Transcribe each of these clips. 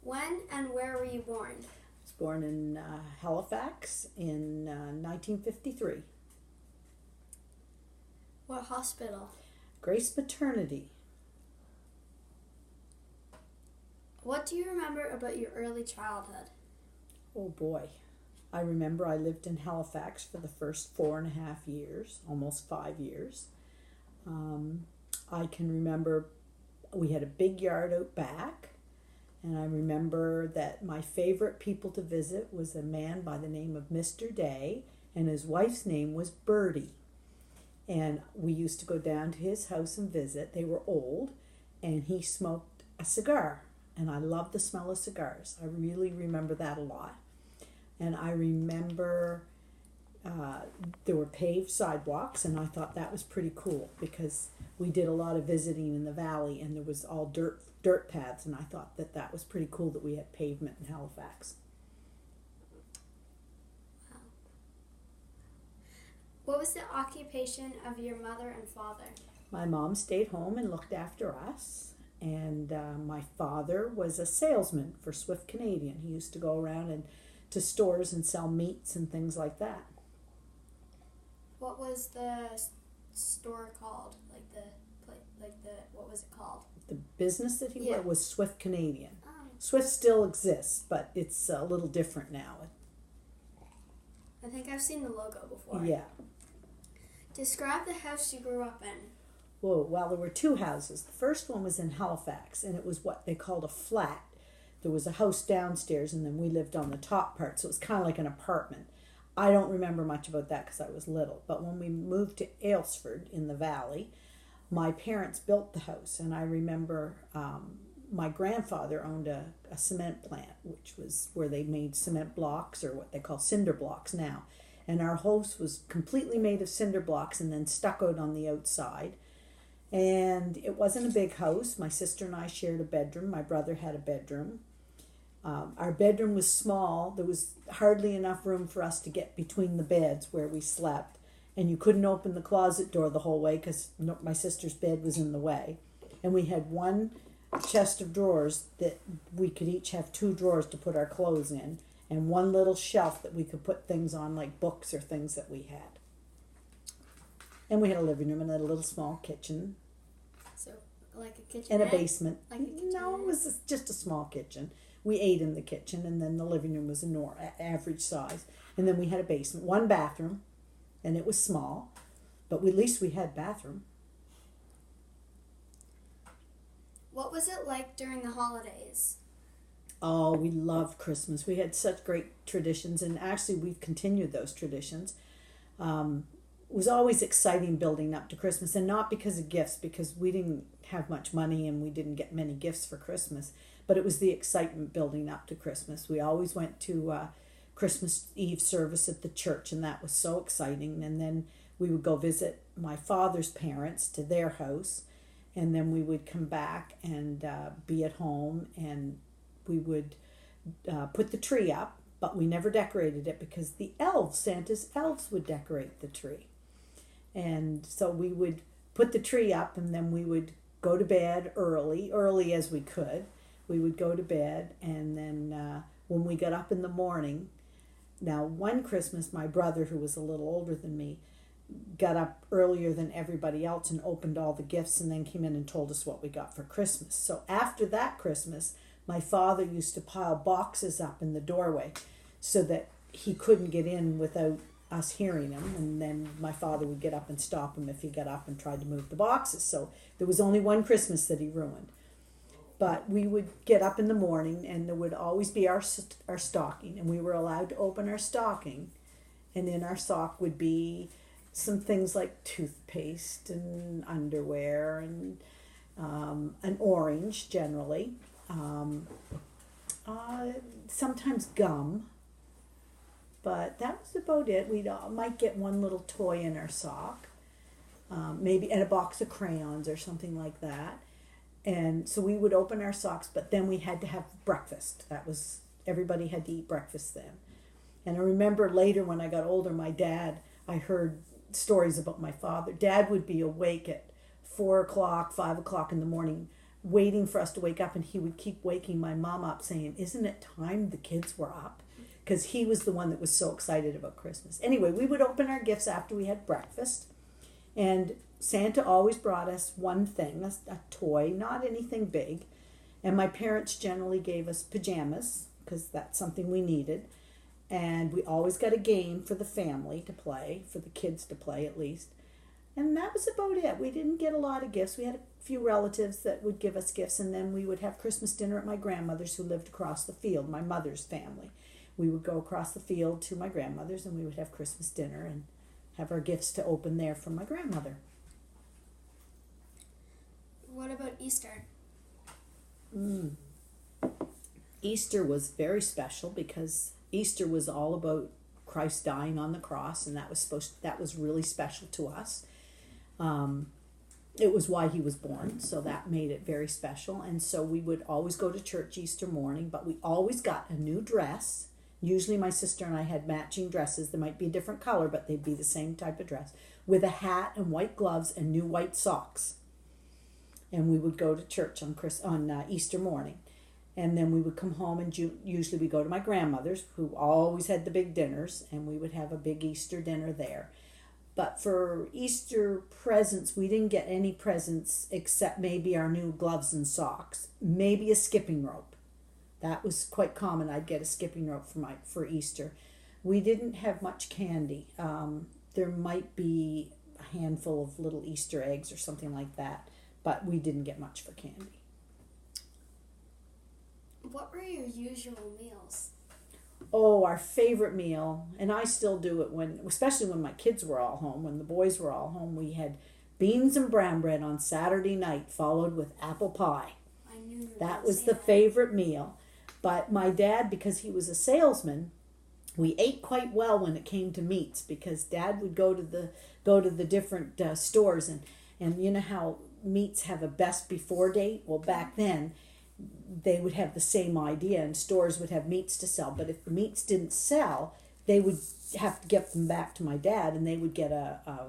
When and where were you born? I was born in Halifax in 1953. What hospital? Grace Maternity. What do you remember about your early childhood? Oh boy. I remember I lived in Halifax for the first 4.5 years, almost 5 years. I can remember we had a big yard out back, and I remember that my favorite people to visit was a man by the name of Mr. Day, and his wife's name was Bertie. And we used to go down to his house and visit. They were old, and he smoked a cigar, and I loved the smell of cigars. I really remember that a lot. And I remember there were paved sidewalks, and I thought that was pretty cool because we did a lot of visiting in the valley, and there was all dirt paths, and I thought that was pretty cool that we had pavement in Halifax. Wow. What was the occupation of your mother and father? My mom stayed home and looked after us, and my father was a salesman for Swift Canadian. He used to go around and to stores and sell meats and things like that. What was the store called? What was it called? The business that he worked was Swift Canadian. Oh. Swift still exists, but it's a little different now. I think I've seen the logo before. Yeah. Describe the house you grew up in. Whoa, well, there were two houses. The first one was in Halifax, and it was what they called a flat. There was a house downstairs, and then we lived on the top part, so it was kind of like an apartment. I don't remember much about that because I was little, but when we moved to Aylesford in the valley, my parents built the house, and I remember my grandfather owned a cement plant, which was where they made cement blocks, or what they call cinder blocks now, and our house was completely made of cinder blocks and then stuccoed on the outside. And it wasn't a big house. My sister and I shared a bedroom. My brother had a bedroom. Our bedroom was small. There was hardly enough room for us to get between the beds where we slept. And you couldn't open the closet door the whole way because my sister's bed was in the way. And we had one chest of drawers that we could each have 2 drawers to put our clothes in, and one little shelf that we could put things on, like books or things that we had. And we had a living room and a little small kitchen. So, like a kitchen and a basement. Like a kitchen. No, it was just a small kitchen. We ate in the kitchen, and then the living room was average size. And then we had a basement, 1 bathroom, and it was small, but at least we had bathroom. What was it like during the holidays? Oh, we loved Christmas. We had such great traditions, and actually we've continued those traditions. It was always exciting building up to Christmas, and not because of gifts, because we didn't have much money and we didn't get many gifts for Christmas, but it was the excitement building up to Christmas. We always went to Christmas Eve service at the church, and that was so exciting. And then we would go visit my father's parents to their house, and then we would come back and be at home, and we would put the tree up, but we never decorated it because the elves, Santa's elves, would decorate the tree. And so we would put the tree up, and then we would go to bed early as we could. We would go to bed, and then when we got up in the morning, now one Christmas my brother, who was a little older than me, got up earlier than everybody else and opened all the gifts, and then came in and told us what we got for Christmas. So after that Christmas, my father used to pile boxes up in the doorway so that he couldn't get in without us hearing him, and then my father would get up and stop him if he got up and tried to move the boxes. So there was only one Christmas that he ruined. But we would get up in the morning, and there would always be our stocking, and we were allowed to open our stocking, and in our sock would be some things like toothpaste and underwear and an orange generally, sometimes gum, but that was about it. We might get one little toy in our sock, maybe, and a box of crayons or something like that. And so we would open our socks, but then we had to have breakfast. Everybody had to eat breakfast then. And I remember later when I got older, I heard stories about my father. Dad would be awake at 4 o'clock, 5 o'clock in the morning, waiting for us to wake up, and he would keep waking my mom up saying, "Isn't it time the kids were up?" Because he was the one that was so excited about Christmas. Anyway, we would open our gifts after we had breakfast, and Santa always brought us one thing, a toy, not anything big. And my parents generally gave us pajamas because that's something we needed. And we always got a game for the family to play, for the kids to play at least. And that was about it. We didn't get a lot of gifts. We had a few relatives that would give us gifts, and then we would have Christmas dinner at my grandmother's, who lived across the field, my mother's family. We would go across the field to my grandmother's, and we would have Christmas dinner and have our gifts to open there from my grandmother. What about Easter? Easter was very special because Easter was all about Christ dying on the cross, and that was really special to us. It was why he was born, so that made it very special. And so we would always go to church Easter morning, but we always got a new dress. Usually my sister and I had matching dresses. They might be a different color, but they'd be the same type of dress, with a hat and white gloves and new white socks. And we would go to church on Easter morning. And then we would come home, and usually we go to my grandmother's, who always had the big dinners, and we would have a big Easter dinner there. But for Easter presents, we didn't get any presents except maybe our new gloves and socks, maybe a skipping rope. That was quite common. I'd get a skipping rope for Easter. We didn't have much candy. There might be a handful of little Easter eggs or something like that, but we didn't get much for candy. What were your usual meals? Oh, our favorite meal, and I still do it especially when my kids were all home, when the boys were all home, we had beans and brown bread on Saturday night, followed with apple pie. I knew you were That gonna was say the that. favorite meal. But my dad, because he was a salesman, we ate quite well when it came to meats, because Dad would go to the different stores, and you know how meats have a best before date? Well, back then they would have the same idea, and stores would have meats to sell, but if the meats didn't sell, they would have to get them back to my dad, and they would get a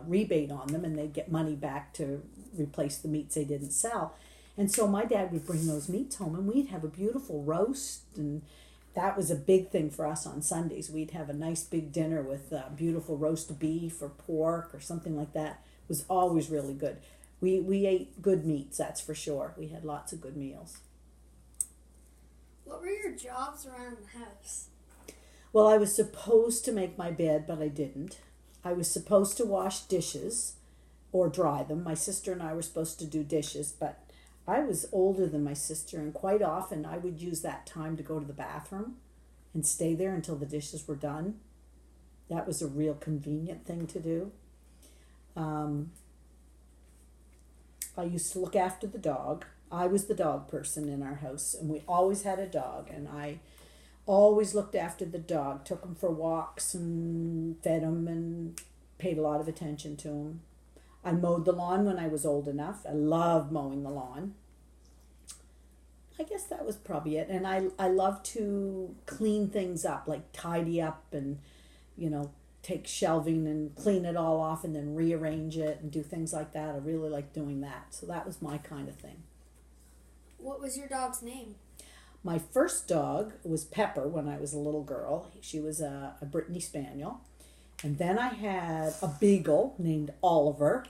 rebate on them, and they'd get money back to replace the meats they didn't sell. And so my dad would bring those meats home, and we'd have a beautiful roast, and that was a big thing for us on Sundays. We'd have a nice big dinner with beautiful roast beef or pork or something like that. It was always really good. We ate good meats, that's for sure. We had lots of good meals. What were your jobs around the house? Well, I was supposed to make my bed, but I didn't. I was supposed to wash dishes or dry them. My sister and I were supposed to do dishes, but I was older than my sister, and quite often I would use that time to go to the bathroom and stay there until the dishes were done. That was a real convenient thing to do. I used to look after the dog. I was the dog person in our house, and we always had a dog, and I always looked after the dog, took him for walks and fed him and paid a lot of attention to him. I mowed the lawn when I was old enough. I loved mowing the lawn. I guess that was probably it. And I love to clean things up, like tidy up and, take shelving and clean it all off and then rearrange it and do things like that. I really like doing that. So that was my kind of thing. What was your dog's name? My first dog was Pepper when I was a little girl. She was a Brittany Spaniel. And then I had a beagle named Oliver.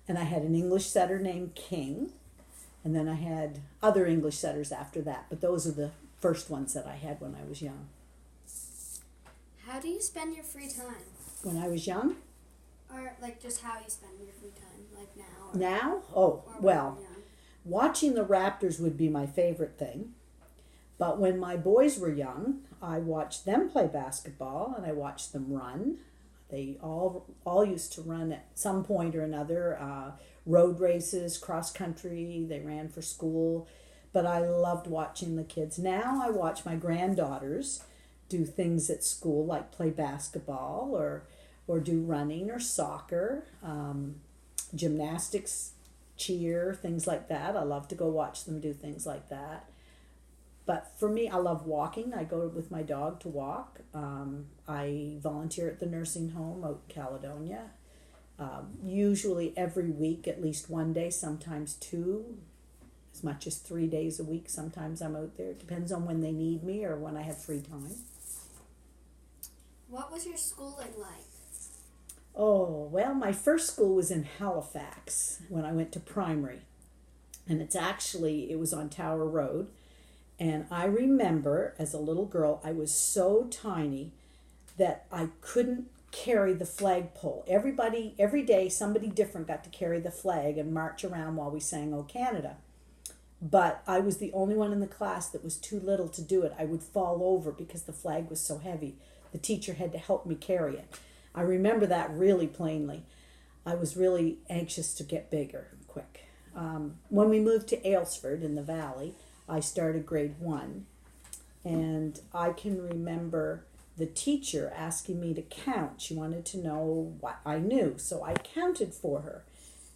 And I had an English setter named King. And then I had other English setters after that. But those are the first ones that I had when I was young. How do you spend your free time? When I was young? Or just how you spend your free time, like now? Or, Now? Oh, or well, when you're young? watching the Raptors would be my favorite thing. But when my boys were young, I watched them play basketball and I watched them run. They all used to run at some point or another, road races, cross country. They ran for school. But I loved watching the kids. Now I watch my granddaughters do things at school, like play basketball or do running or soccer, gymnastics, cheer, things like that. I love to go watch them do things like that. But for me, I love walking. I go with my dog to walk. I volunteer at the nursing home out in Caledonia. Usually every week, at least one day, sometimes two. as much as 3 days a week. Sometimes I'm out there. It depends on when they need me or when I have free time. What was your schooling like? Oh, well, my first school was in Halifax when I went to primary. And it was on Tower Road. And I remember as a little girl, I was so tiny that I couldn't carry the flagpole. Every day, somebody different got to carry the flag and march around while we sang "O Canada." But I was the only one in the class that was too little to do it. I would fall over because the flag was so heavy. The teacher had to help me carry it. I remember that really plainly. I was really anxious to get bigger quick. When we moved to Aylesford in the valley, I started grade 1. And I can remember the teacher asking me to count. She wanted to know what I knew. So I counted for her.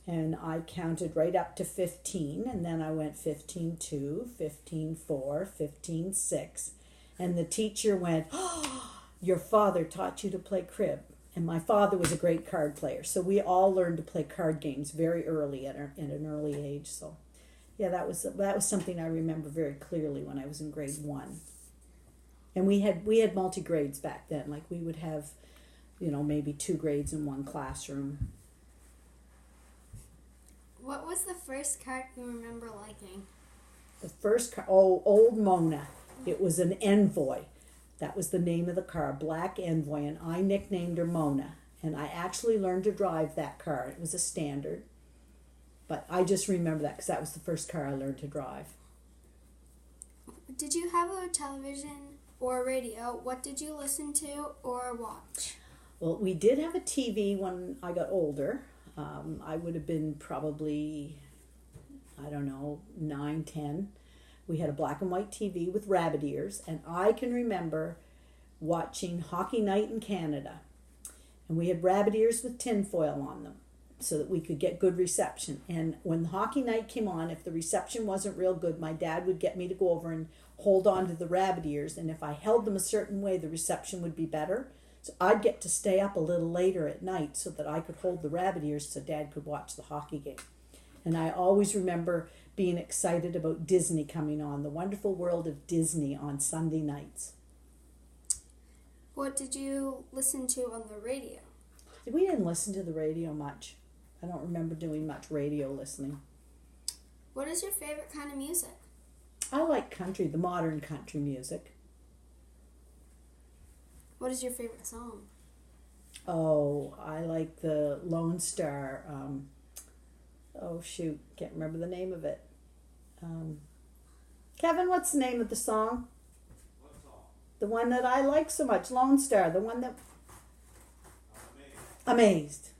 And I counted right up to 15. And then I went 15-2, 15-4, 15-6. And the teacher went, "Oh, your father taught you to play crib." And my father was a great card player. So we all learned to play card games very early at an early age. So yeah, that was something I remember very clearly when I was in grade 1. And we had multi-grades back then. Like we would have, maybe 2 grades in one classroom. What was the first card you remember liking? The first car, old Mona. It was an Envoy. That was the name of the car, Black Envoy, and I nicknamed her Mona. And I actually learned to drive that car. It was a standard. But I just remember that because that was the first car I learned to drive. Did you have a television or a radio? What did you listen to or watch? Well, we did have a TV when I got older. I would have been probably, 9, 10. We had a black and white TV with rabbit ears, and I can remember watching Hockey Night in Canada. And we had rabbit ears with tinfoil on them so that we could get good reception. And when Hockey Night came on, if the reception wasn't real good, my dad would get me to go over and hold on to the rabbit ears. And if I held them a certain way, the reception would be better. So I'd get to stay up a little later at night so that I could hold the rabbit ears so Dad could watch the hockey game. And I always remember being excited about Disney coming on, the wonderful world of Disney on Sunday nights. What did you listen to on the radio? We didn't listen to the radio much. I don't remember doing much radio listening. What is your favorite kind of music? I like country, the modern country music. What is your favorite song? Oh, I like the Lone Star. Can't remember the name of it. Kevin, what's the name of the song? What song? The one that I like so much, Lone Star. The one that... Amazed.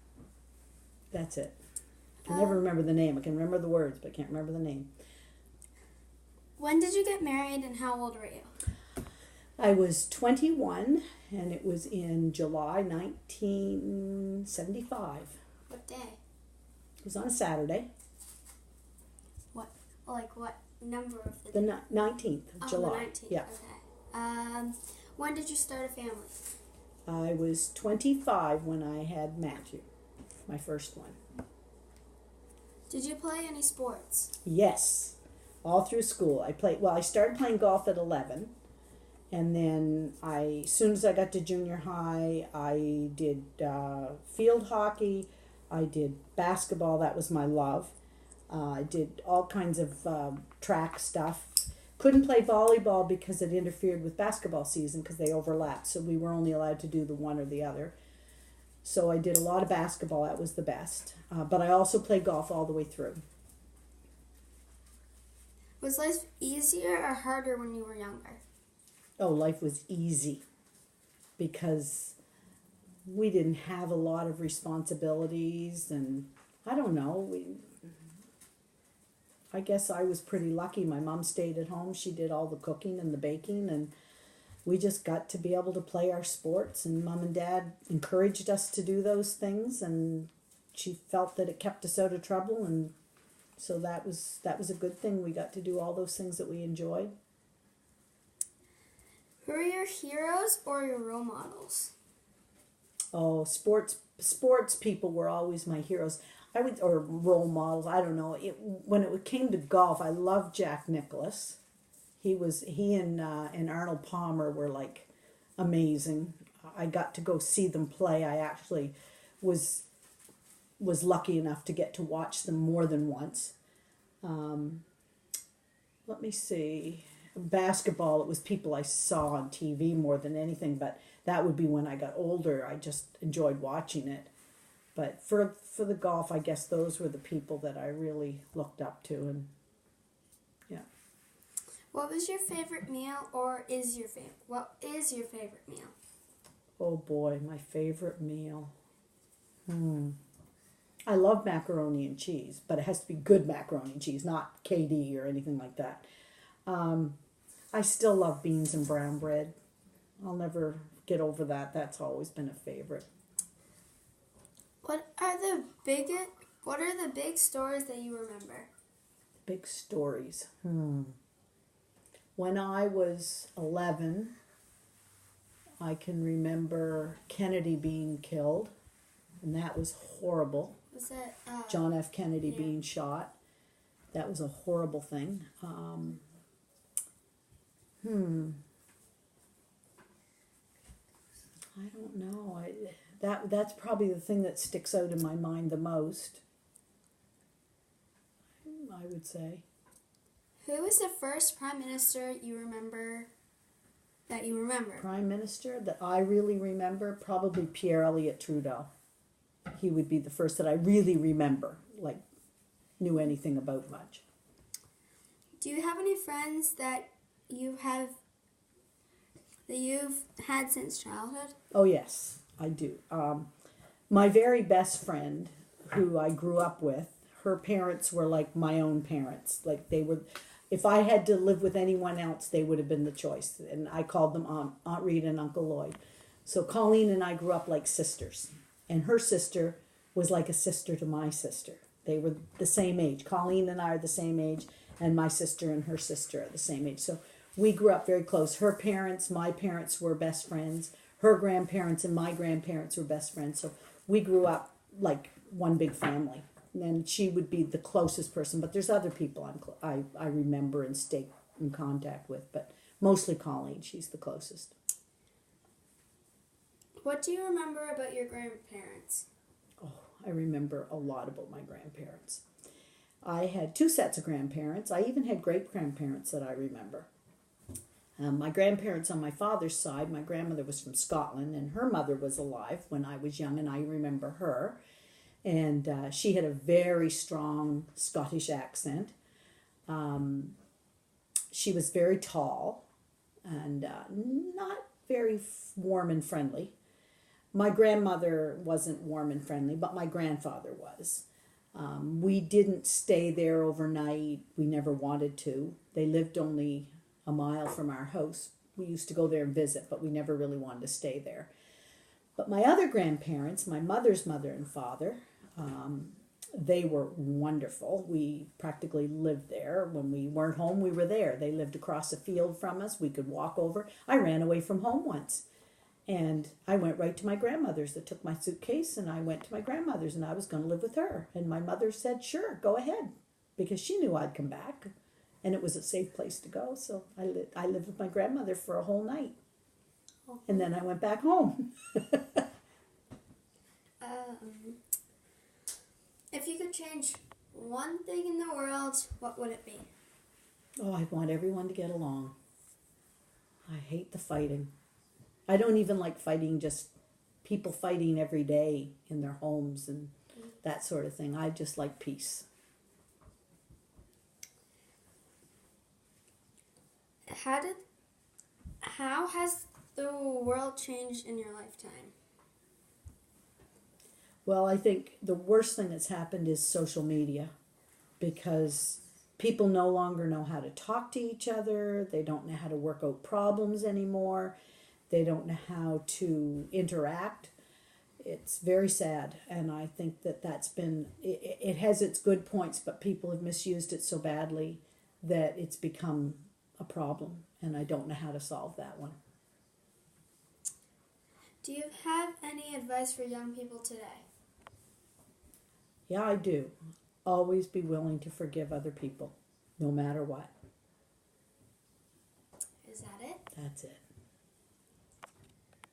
That's it. I can never remember the name. I can remember the words, but I can't remember the name. When did you get married and how old were you? I was 21, and it was in July 1975. What day? It was on a Saturday. What number of the The day? 19th of July. The 19th. Yeah. Okay. When did you start a family? I was 25 when I had Matthew, my first one. Did you play any sports? Yes, all through school. I started playing golf at 11, and then as soon as I got to junior high, I did field hockey. I did basketball. That was my love. I did all kinds of track stuff. Couldn't play volleyball because it interfered with basketball season because they overlapped. So we were only allowed to do the one or the other. So I did a lot of basketball. That was the best. But I also played golf all the way through. Was life easier or harder when you were younger? Oh, life was easy because we didn't have a lot of responsibilities, and I don't know, I guess I was pretty lucky. My mom stayed at home. She did all the cooking and the baking, and we just got to be able to play our sports, and Mom and Dad encouraged us to do those things, and she felt that it kept us out of trouble, and so that was a good thing. We got to do all those things that we enjoyed. Who are your heroes or your role models? Oh, sports people were always my heroes. I would, or role models. I don't know. When it came to golf, I loved Jack Nicklaus. He and Arnold Palmer were like amazing. I got to go see them play. I actually was lucky enough to get to watch them more than once. Let me see. Basketball, it was people I saw on TV more than anything, but that would be when I got older. I just enjoyed watching it. But for the golf, I guess those were the people that I really looked up to, and yeah. What was your favorite meal, or what is your favorite meal? Oh boy, my favorite meal. I love macaroni and cheese, but it has to be good macaroni and cheese, not KD or anything like that. I still love beans and brown bread. I'll never get over that. That's always been a favorite. What are the big stories that you remember? Big stories. When I was 11, I can remember Kennedy being killed, and that was horrible. Was that John F. Kennedy being shot. That was a horrible thing. I don't know. That's probably the thing that sticks out in my mind the most, I would say. Who was the first prime minister you remember that you remember? Prime minister that I really remember, probably Pierre Elliott Trudeau. He would be the first that I really remember, like knew anything about much. Do you have any friends that you've had since childhood? Oh yes, I do. My very best friend, who I grew up with, her parents were like my own parents. Like they were, if I had to live with anyone else, they would have been the choice. And I called them Aunt Rita and Uncle Lloyd. So Colleen and I grew up like sisters. And her sister was like a sister to my sister. They were the same age. Colleen and I are the same age, and my sister and her sister are the same age. So we grew up very close. Her parents, my parents were best friends. Her grandparents and my grandparents were best friends. So we grew up like one big family. And she would be the closest person. But there's other people I remember and stay in contact with. But mostly Colleen. She's the closest. What do you remember about your grandparents? Oh, I remember a lot about my grandparents. I had 2 sets of grandparents. I even had great-grandparents that I remember. My grandparents on my father's side, my grandmother was from Scotland, and her mother was alive when I was young, and I remember her. And she had a very strong Scottish accent. She was very tall and not very warm and friendly. My grandmother wasn't warm and friendly, but my grandfather was. We didn't stay there overnight. We never wanted to. They lived only a mile from our house. We used to go there and visit, but we never really wanted to stay there. But my other grandparents, my mother's mother and father, they were wonderful. We practically lived there. When we weren't home, we were there. They lived across a field from us. We could walk over. I ran away from home once. And I went right to my grandmother's. I took my suitcase and I went to my grandmother's, and I was going to live with her. And my mother said, sure, go ahead, because she knew I'd come back. And it was a safe place to go. So I lived with my grandmother for a whole night. And then I went back home. If you could change one thing in the world, what would it be? Oh, I'd want everyone to get along. I hate the fighting. I don't even like fighting, just people fighting every day in their homes and that sort of thing. I just like peace. How has the world changed in your lifetime? Well, I think the worst thing that's happened is social media, because people no longer know how to talk to each other. They don't know how to work out problems anymore. They don't know how to interact. It's very sad, and I think that's been, it has its good points, but people have misused it so badly that it's become a problem, and I don't know how to solve that one. Do you have any advice for young people today? Yeah, I do. Always be willing to forgive other people, no matter what. Is that it? That's it.